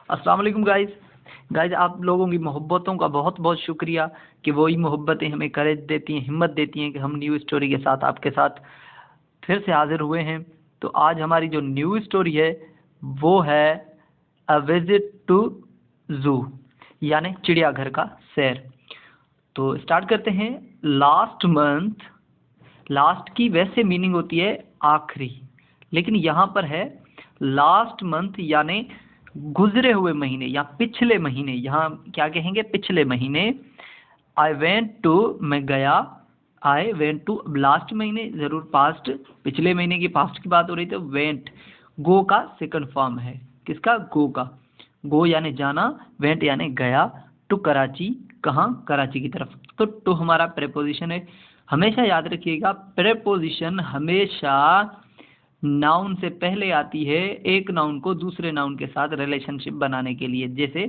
अस्सलाम वालेकुम गाइज आप लोगों की मोहब्बतों का बहुत बहुत शुक्रिया कि वही मोहब्बतें हमें करेज देती हैं, हिम्मत देती हैं कि हम न्यू स्टोरी के साथ आपके साथ फिर से हाजिर हुए हैं। तो आज हमारी जो न्यू स्टोरी है वो है अ विजिट टू जू, यानी चिड़ियाघर का सैर। तो स्टार्ट करते हैं। लास्ट मंथ, लास्ट की वैसे मीनिंग होती है आखिरी, लेकिन यहाँ पर है लास्ट मंथ यानी गुजरे हुए महीने या पिछले महीने। यहाँ क्या कहेंगे? पिछले महीने। आई वेंट टू, मैं गया। आई वेंट टू, लास्ट महीने जरूर पास्ट, पिछले महीने की पास्ट की बात हो रही। तो वेंट गो का सेकंड फॉर्म है। किसका? गो का। गो यानी जाना, वेंट यानी गया, टू कराची, कहाँ? कराची की तरफ। तो टू हमारा प्रेपोजिशन है। हमेशा याद रखिएगा, प्रेपोजिशन हमेशा नाउन से पहले आती है, एक नाउन को दूसरे नाउन के साथ रिलेशनशिप बनाने के लिए। जैसे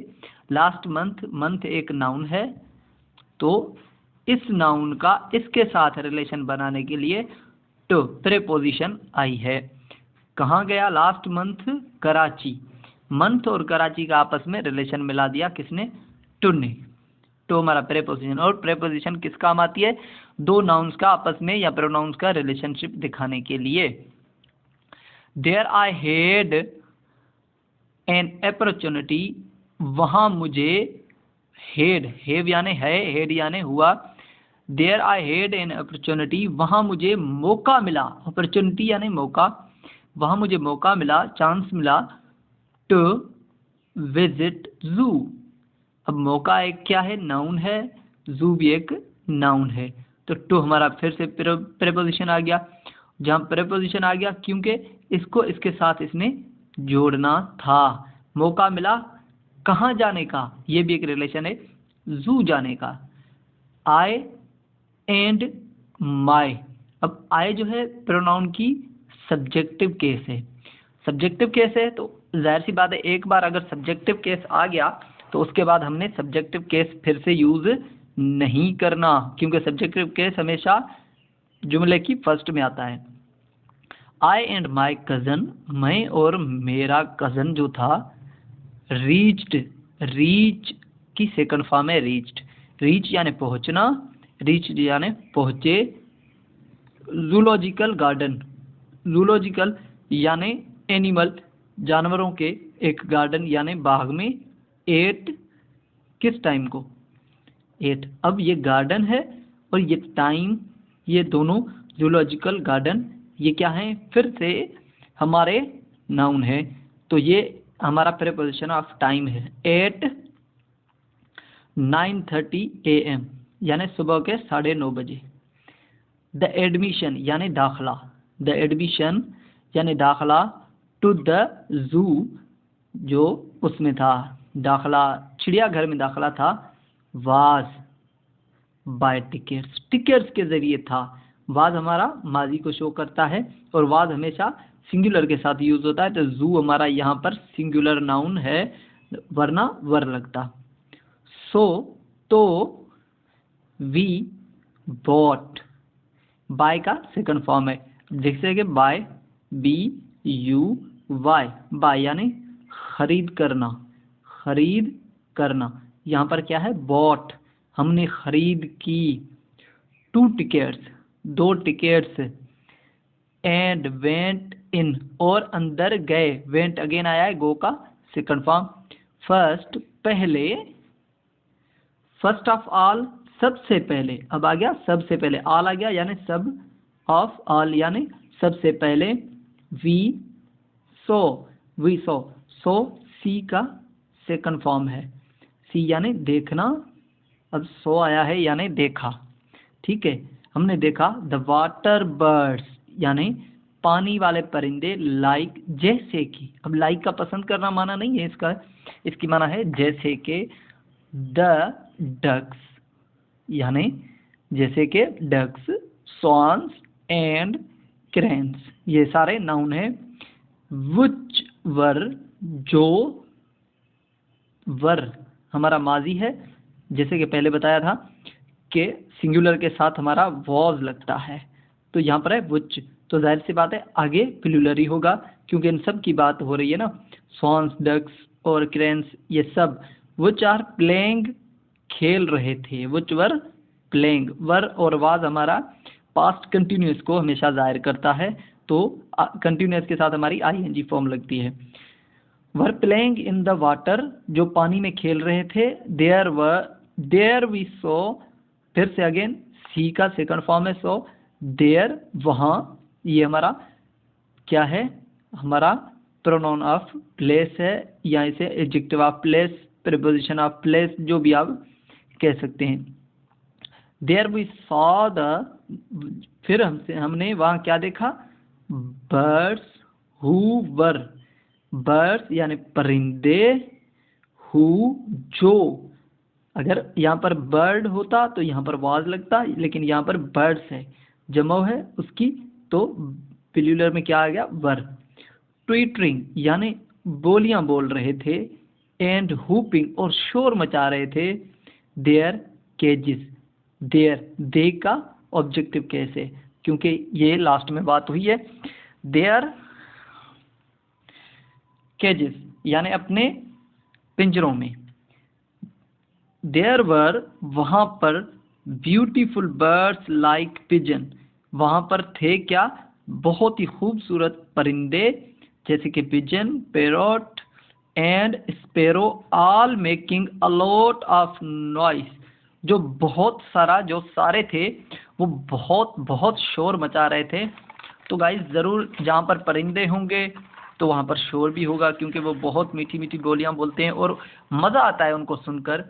लास्ट मंथ, मंथ एक नाउन है, तो इस नाउन का इसके साथ रिलेशन बनाने के लिए टू प्रेपोजिशन आई है। कहाँ गया लास्ट मंथ? कराची। मंथ और कराची का आपस में रिलेशन मिला दिया किसने? टू ने। तो हमारा प्रेपोजिशन, और प्रेपोजिशन किस काम आती है? दो नाउन्स का आपस में या प्रोनाउंस का रिलेशनशिप दिखाने के लिए। There I had an opportunity, वहाँ मुझे, हेड हैव यानी है, हेड यानी हुआ। There I had an opportunity, वहाँ मुझे मौका मिला। अपॉर्चुनिटी यानी मौका, वहाँ मुझे मौका मिला, चांस मिला। टू विजिट जू। अब मौका एक क्या है? नाउन है। जू भी एक नाउन है। तो टू हमारा फिर से प्रेपोजिशन आ गया। जहाँ प्रेपोजिशन आ गया क्योंकि इसको इसके साथ इसने जोड़ना था। मौका मिला कहाँ जाने का? ये भी एक रिलेशन है, जू जाने का। आई एंड माई। अब आई जो है प्रोनाउन की सब्जेक्टिव केस है। सब्जेक्टिव केस है तो जाहिर सी बात है, एक बार अगर सब्जेक्टिव केस आ गया तो उसके बाद हमने सब्जेक्टिव केस फिर से यूज नहीं करना, क्योंकि सब्जेक्टिव केस हमेशा जुमले की फर्स्ट में आता है। आई एंड माई कज़न, मैं और मेरा कज़न जो था, रीच्ड, रीच की सेकंड फॉर्म है रीच्ड। रीच यानी पहुंचना, रीच्ड यानी पहुंचे। जूलॉजिकल गार्डन, जूलॉजिकल यानी एनिमल, जानवरों के एक गार्डन यानी बाग में। एट किस टाइम को? एट। अब ये गार्डन है और ये टाइम, ये दोनों जूलॉजिकल गार्डन ये क्या है? फिर से हमारे नाउन है। तो ये हमारा प्रेपोजिशन ऑफ टाइम है। एट 9:30 AM यानी सुबह के 9:30 बजे। द एडमिशन यानी दाखला, द एडमिशन यानी दाखला। टू द जू, जो उसमें था दाखला, चिड़ियाघर में दाखला था। वाज बाय टिकट्स, टिकट्स के जरिए था। वाज हमारा माजी को शो करता है और वाज हमेशा सिंगुलर के साथ यूज होता है। तो जू हमारा यहाँ पर सिंगुलर नाउन है, वरना वर लगता। सो तो वी बॉट, बाय का सेकंड फॉर्म है। जैसे कि बाय, BUY, बाय यानी खरीद करना, खरीद करना। यहाँ पर क्या है? बॉट, हमने खरीद की। टू टिकट्स, दो टिकट्स। एंड वेंट इन, और अंदर गए। वेंट अगेन आया है, गो का सेकंड फॉर्म। फर्स्ट पहले, फर्स्ट ऑफ ऑल सबसे पहले। अब आ गया सबसे पहले, ऑल आ गया यानी सब, ऑफ ऑल यानी सबसे पहले। वी सो, वी सो, सो सी का सेकंड फॉर्म है। सी यानी देखना, अब सो आया है यानी देखा। ठीक है, हमने देखा। द वाटर बर्ड्स यानी पानी वाले परिंदे। लाइक जैसे कि, अब लाइक का पसंद करना माना नहीं है इसका, इसकी माना है जैसे के। द डक्स यानी जैसे के डक्स, स्वॉन्स एंड क्रेन्स, ये सारे नाउन है। विच वर, जो, वर हमारा माजी है, जैसे कि पहले बताया था कि सिंगुलर के साथ हमारा वॉज लगता है। तो यहाँ पर है विच, तो जाहिर सी बात है आगे प्लूरल ही होगा, क्योंकि इन सब की बात हो रही है ना। स्वॉन्स, डक्स, और क्रेन्स, ये सब विच आर प्लेइंग, खेल रहे थे, विच वर प्लेइंग। वर और वाज हमारा पास्ट कंटिन्यूस को हमेशा जाहिर करता है, तो कंटिन्यूस के साथ हमारी आईएनजी फॉर्म लगती है। Were playing in the water, जो पानी में खेल रहे थे। देयर वी सो, फिर से अगेन सी का सेकंड फॉर्म है सो। देयर, वहाँ, ये हमारा क्या है, हमारा प्रोनाउन ऑफ प्लेस है, या इसे adjective of place, preposition of place, जो भी आप कह सकते हैं। देयर वी सॉ द, फिर हमने वहाँ क्या देखा, बर्ड्स हु वर, बर्ड्स यानी परिंदे, हु जो, अगर यहाँ पर बर्ड होता तो यहाँ पर वाज लगता, लेकिन यहाँ पर बर्ड्स है, जमो है उसकी, तो प्लूरल में क्या आ गया, वर। ट्वीटरिंग यानी बोलियां बोल रहे थे। एंड हुपिंग, और शोर मचा रहे थे। देयर केजेस, देयर, दे का ऑब्जेक्टिव केस है, क्योंकि ये लास्ट में बात हुई है। देयर केजेस यानी अपने पिंजरों में। देयर वर, वहाँ पर, ब्यूटीफुल बर्ड्स लाइक पिजन, वहाँ पर थे क्या, बहुत ही खूबसूरत परिंदे, जैसे कि pigeon, parrot and sparrow, all making a lot of noise, जो बहुत सारा, जो सारे थे वो बहुत बहुत शोर मचा रहे थे। तो गाइस ज़रूर जहाँ पर परिंदे होंगे तो वहाँ पर शोर भी होगा, क्योंकि वो बहुत मीठी मीठी बोलियाँ बोलते हैं और मज़ा आता है उनको सुनकर।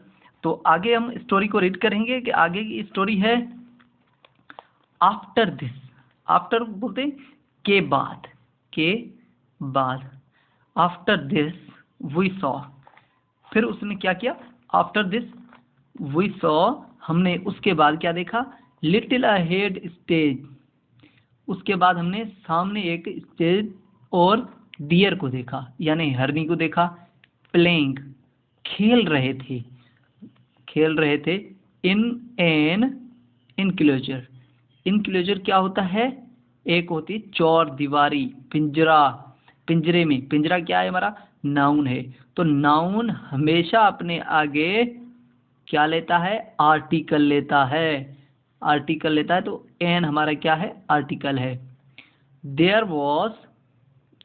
तो आगे हम स्टोरी को रीड करेंगे कि आगे की स्टोरी है आफ्टर दिस। आफ्टर बोलते हैं के बाद, के बाद। आफ्टर दिस वी सॉ, फिर उसने क्या किया, आफ्टर दिस वी सॉ, हमने उसके बाद क्या देखा, लिटिल अहेड स्टेज, उसके बाद हमने सामने एक स्टेज और डियर को देखा, यानी हरनी को देखा। प्लेइंग, खेल रहे थे, खेल रहे थे। इन एन इनक्लोजर, इनक्लोजर क्या होता है, एक होती है चौर दीवारी, पिंजरा, पिंजरे में, पिंजरा क्या है हमारा, नाउन है। तो नाउन हमेशा अपने आगे क्या लेता है, आर्टिकल लेता है, आर्टिकल लेता है। तो एन हमारा क्या है, आर्टिकल है। देयर वॉज,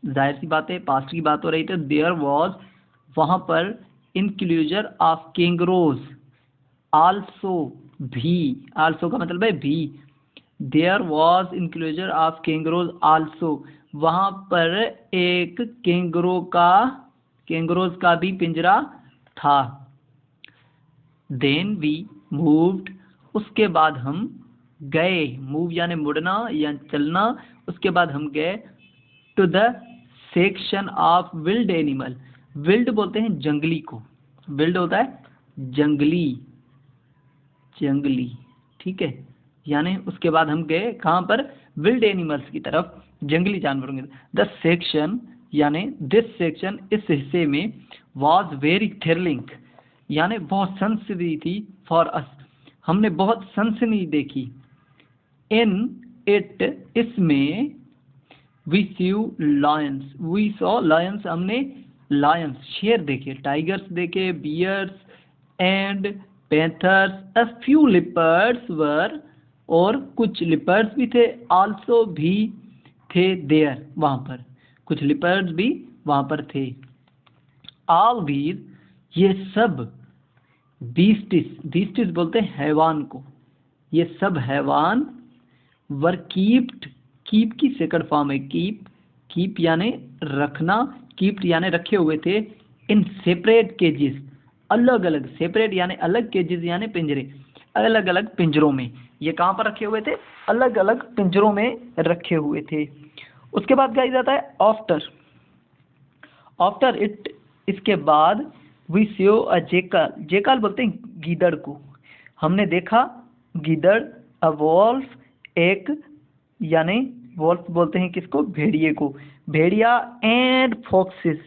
जाहिर सी बात है पास्ट की बात हो रही थी, देयर वॉज, वहाँ पर, इंक्लूजर ऑफ कैंगरोज, आल्सो, भी, आल्सो का मतलब है भी। देयर वॉज इंक्लूजर ऑफ कैंगरोज आल्सो, वहाँ पर एक कैंगरोज का भी पिंजरा था। देन वी मूव्ड, उसके बाद हम गए, मूव यानी मुड़ना या चलना, उसके बाद हम गए to the section of wild animal. Wild बोलते हैं जंगली को, विल्ड होता है जंगली, जंगली, ठीक है। यानी उसके बाद हम गए कहाँ पर, विल्ड एनिमल्स की तरफ, जंगली जानवरों की। द सेक्शन यानी दिस सेक्शन, इस हिस्से में, वाज वेरी थ्रिलिंग, यानी बहुत सनसनी थी, फॉर अस, हमने बहुत सनसनी देखी। इन इट, इसमें, we see lions, we saw lions, हमने लायंस, शेर देखे, टाइगर्स देखे, bears and panthers, a few leopards were, और कुछ लिपर्ड्स भी थे, आल्सो भी थे, देयर, वहाँ पर कुछ लिपर्ड्स भी वहाँ पर थे। ऑल दीज, ये सब, बीस्टिस, बीस्टिस बोलते हैं हैवान को, ये सब हैवान, वर कीप्ड, कीप की सेकंड फॉर्म है कीप, कीप यानी रखना, कीप्ड यानी रखे हुए थे। इन सेपरेट केजेस, अलग अलग, सेपरेट यानी अलग, केजेस यानी पिंजरे, अलग अलग पिंजरों में। ये कहाँ पर रखे हुए थे, अलग अलग पिंजरों में रखे हुए थे। उसके बाद क्या जाता है, आफ्टर, आफ्टर इट, इसके बाद, we see a jackal, jackal बोलते हैं गीदड़ को, हमने देखा गीदड़। अ वॉल्फ, एक, यानी वॉल्फ बोलते हैं किसको, भेड़िए को, भेड़िया। एंड फॉक्सिस,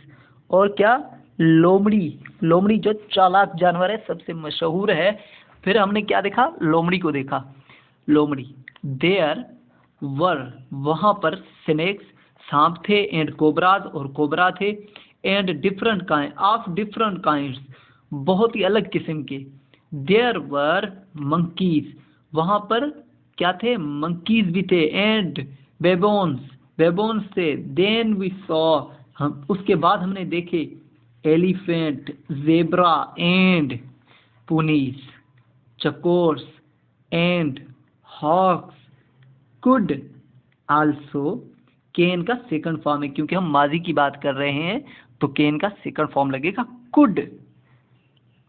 और क्या, लोमड़ी, लोमड़ी जो चालाक जानवर है, सबसे मशहूर है। फिर हमने क्या देखा, लोमड़ी को देखा, लोमड़ी। देयर वर, वहाँ पर, स्नेक्स, सांप थे, एंड कोबराज, और कोबरा थे। And different kind of different kinds, बहुत ही अलग किस्म के। देयर वर मंकीज, वहाँ पर क्या थे, मंकीज भी थे। एंड बेबोन्स, बेबोन्स थे। देन वी सॉ, हम उसके बाद हमने देखे elephant, zebra and ponies, chukars and hawks, could also, can का सेकंड फॉर्म है क्योंकि हम माजी की बात कर रहे हैं तो केन का सेकंड फॉर्म लगेगा could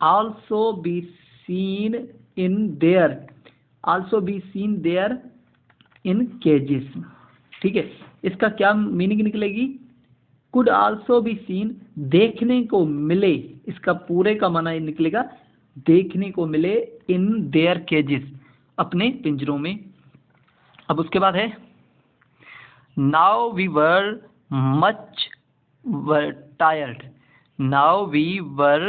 also be seen in there, also be seen there in cages. ठीक है, इसका क्या मीनिंग निकलेगी, कुड आल्सो बी सीन, देखने को मिले, इसका पूरे का माना निकलेगा देखने को मिले, इन देयर केजेस, अपने पिंजरों में। अब उसके बाद है now we were much tired, now we were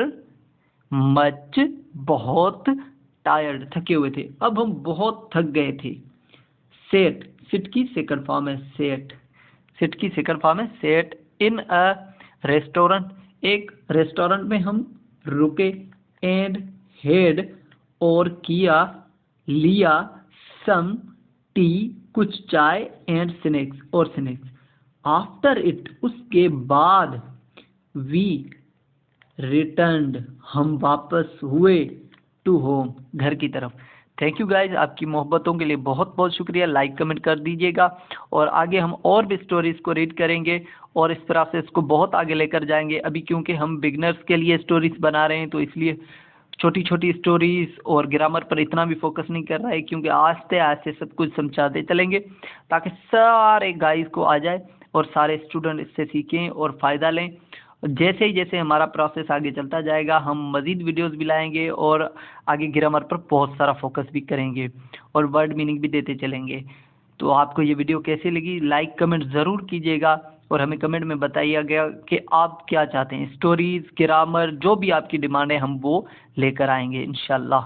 much, बहुत, टायर्ड, थके हुए थे, अब हम बहुत थक गए थे। सेट, सिट की सेकंड फॉर्म है सेट, सिट की सेकंड फॉर्म है सेट इन अ रेस्टोरेंट, एक रेस्टोरेंट में हम रुके। एंड हेड, और किया, लिया, सम टी, कुछ चाय, एंड स्नैक्स, और स्नैक्स। आफ्टर इट, उसके बाद, वी रिटर्न्ड, हम वापस हुए, टू होम, घर की तरफ। थैंक यू गाइज, आपकी मोहब्बतों के लिए बहुत बहुत शुक्रिया। लाइक कमेंट कर दीजिएगा और आगे हम और भी स्टोरीज़ को रीड करेंगे और इस प्रोसेस को बहुत आगे लेकर जाएंगे। अभी क्योंकि हम बिगनर्स के लिए स्टोरीज़ बना रहे हैं तो इसलिए छोटी छोटी स्टोरीज़ और ग्रामर पर इतना भी फोकस नहीं कर रहा है, क्योंकि आस्ते आस्ते सब कुछ समझाते चलेंगे ताकि सारे गाइज को आ जाए और सारे स्टूडेंट इससे सीखें और फ़ायदा लें। जैसे ही जैसे हमारा प्रोसेस आगे चलता जाएगा हम मज़ीद वीडियोस भी लाएंगे और आगे ग्रामर पर बहुत सारा फोकस भी करेंगे और वर्ड मीनिंग भी देते चलेंगे। तो आपको ये वीडियो कैसी लगी, लाइक कमेंट ज़रूर कीजिएगा और हमें कमेंट में बताइएगा कि आप क्या चाहते हैं, स्टोरीज़, ग्रामर, जो भी आपकी डिमांड है हम वो लेकर आएंगे इंशाल्लाह।